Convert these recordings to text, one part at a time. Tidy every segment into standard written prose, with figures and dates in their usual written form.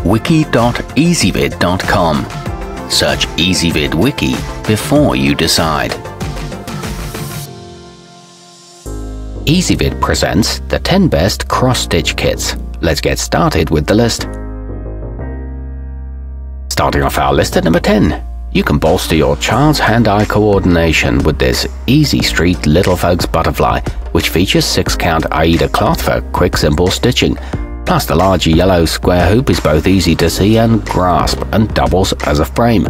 wiki.ezvid.com. Search Ezvid Wiki before you decide. Ezvid presents the 10 best cross-stitch kits. Let's get started with the list. Starting off our list at number 10. You can bolster your child's hand-eye coordination with this Easy Street Little Folks Butterfly, which features 6-count Aida cloth for quick, simple stitching. Plus, the large yellow square hoop is both easy to see and grasp and doubles as a frame.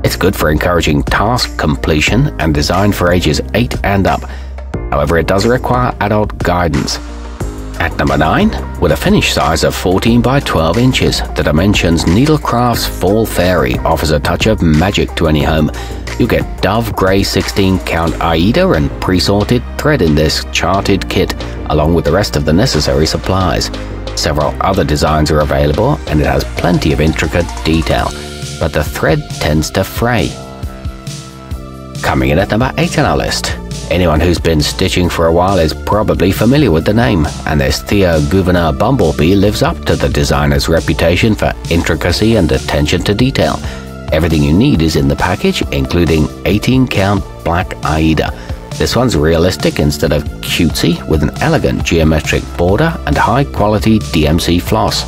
It's good for encouraging task completion and designed for ages 8 and up. However, it does require adult guidance. At number 9, with a finish size of 14 by 12 inches, the Dimensions Needlecrafts Fall Fairy offers a touch of magic to any home. You get dove grey 16-count Aida and pre-sorted thread in this charted kit, along with the rest of the necessary supplies. Several other designs are available, and it has plenty of intricate detail, but the thread tends to fray. Coming in at number 8 on our list. Anyone who's been stitching for a while is probably familiar with the name, and this thea gouverneur bumblebee lives up to the designer's reputation for intricacy and attention to detail. Everything you need is in the package, including 18-count black Aida. This one's realistic instead of cutesy, with an elegant geometric border and high-quality DMC floss.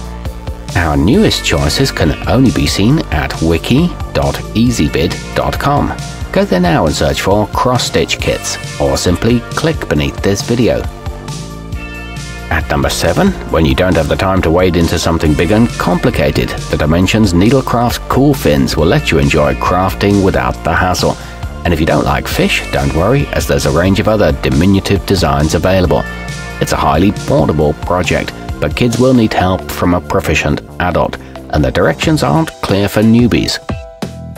Our newest choices can only be seen at wiki.ezvid.com. Go there now and search for cross-stitch kits, or simply click beneath this video. At number 7, when you don't have the time to wade into something big and complicated, the Dimensions Needlecrafts Cool Fins will let you enjoy crafting without the hassle. And if you don't like fish, don't worry, as there's a range of other diminutive designs available. It's a highly portable project, but kids will need help from a proficient adult, and the directions aren't clear for newbies.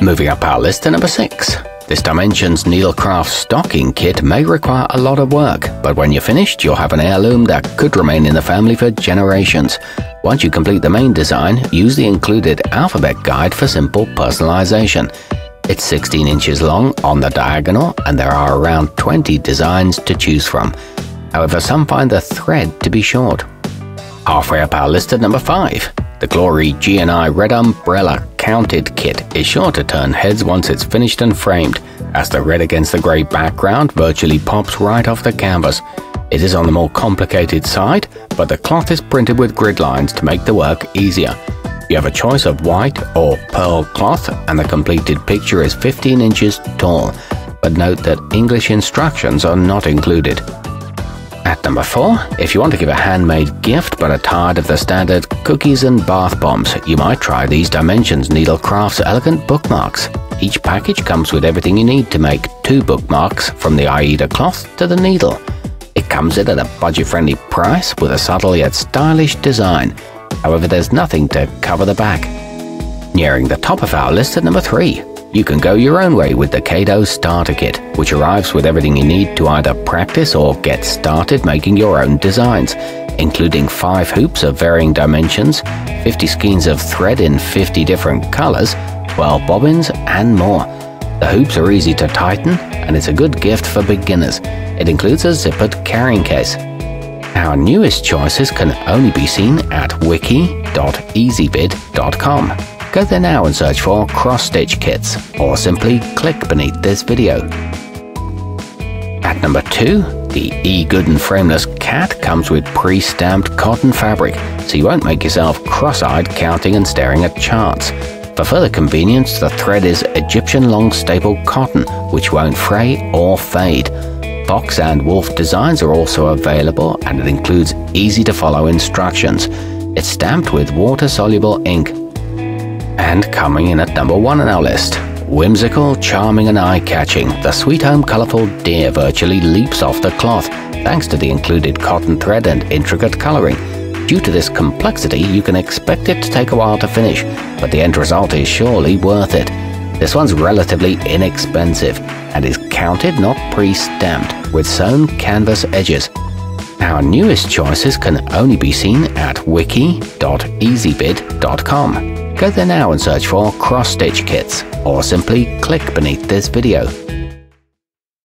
Moving up our list to number 6. This Dimensions Needlecraft stocking kit may require a lot of work, but when you're finished, you'll have an heirloom that could remain in the family for generations. Once you complete the main design, use the included alphabet guide for simple personalization. It's 16 inches long on the diagonal, and there are around 20 designs to choose from. However, some find the thread to be short. Halfway up our list at number 5. The Glory G&I Red Umbrella Counted Kit is sure to turn heads once it's finished and framed, as the red against the grey background virtually pops right off the canvas. It is on the more complicated side, but the cloth is printed with grid lines to make the work easier. You have a choice of white or pearl cloth, and the completed picture is 15 inches tall, but note that English instructions are not included. At number 4, if you want to give a handmade gift but are tired of the standard cookies and bath bombs, you might try these Dimensions Needlecrafts Elegant Bookmarks. Each package comes with everything you need to make 2 bookmarks, from the Aida cloth to the needle. It comes in at a budget-friendly price with a subtle yet stylish design. However, there's nothing to cover the back. Nearing the top of our list at number 3. You can go your own way with the caydo Starter Kit, which arrives with everything you need to either practice or get started making your own designs, including 5 hoops of varying dimensions, 50 skeins of thread in 50 different colors, 12 bobbins, and more. The hoops are easy to tighten, and it's a good gift for beginners. It includes a zippered carrying case. Our newest choices can only be seen at wiki.ezvid.com. Go there now and search for cross-stitch kits, or simply click beneath this video. At number 2, the egoodn frameless cat comes with pre-stamped cotton fabric, so you won't make yourself cross-eyed counting and staring at charts. For further convenience, the thread is Egyptian long staple cotton, which won't fray or fade. Fox and wolf designs are also available, and it includes easy-to-follow instructions. It's stamped with water-soluble ink. And coming in at number 1 on our list. Whimsical, charming and eye-catching, the Sweet Home Colorful Deer virtually leaps off the cloth thanks to the included cotton thread and intricate coloring. Due to this complexity, you can expect it to take a while to finish, but the end result is surely worth it. This one's relatively inexpensive and is counted, not pre-stamped, with sewn canvas edges. Our newest choices can only be seen at wiki.ezvid.com. Go there now and search for cross-stitch kits, or simply click beneath this video.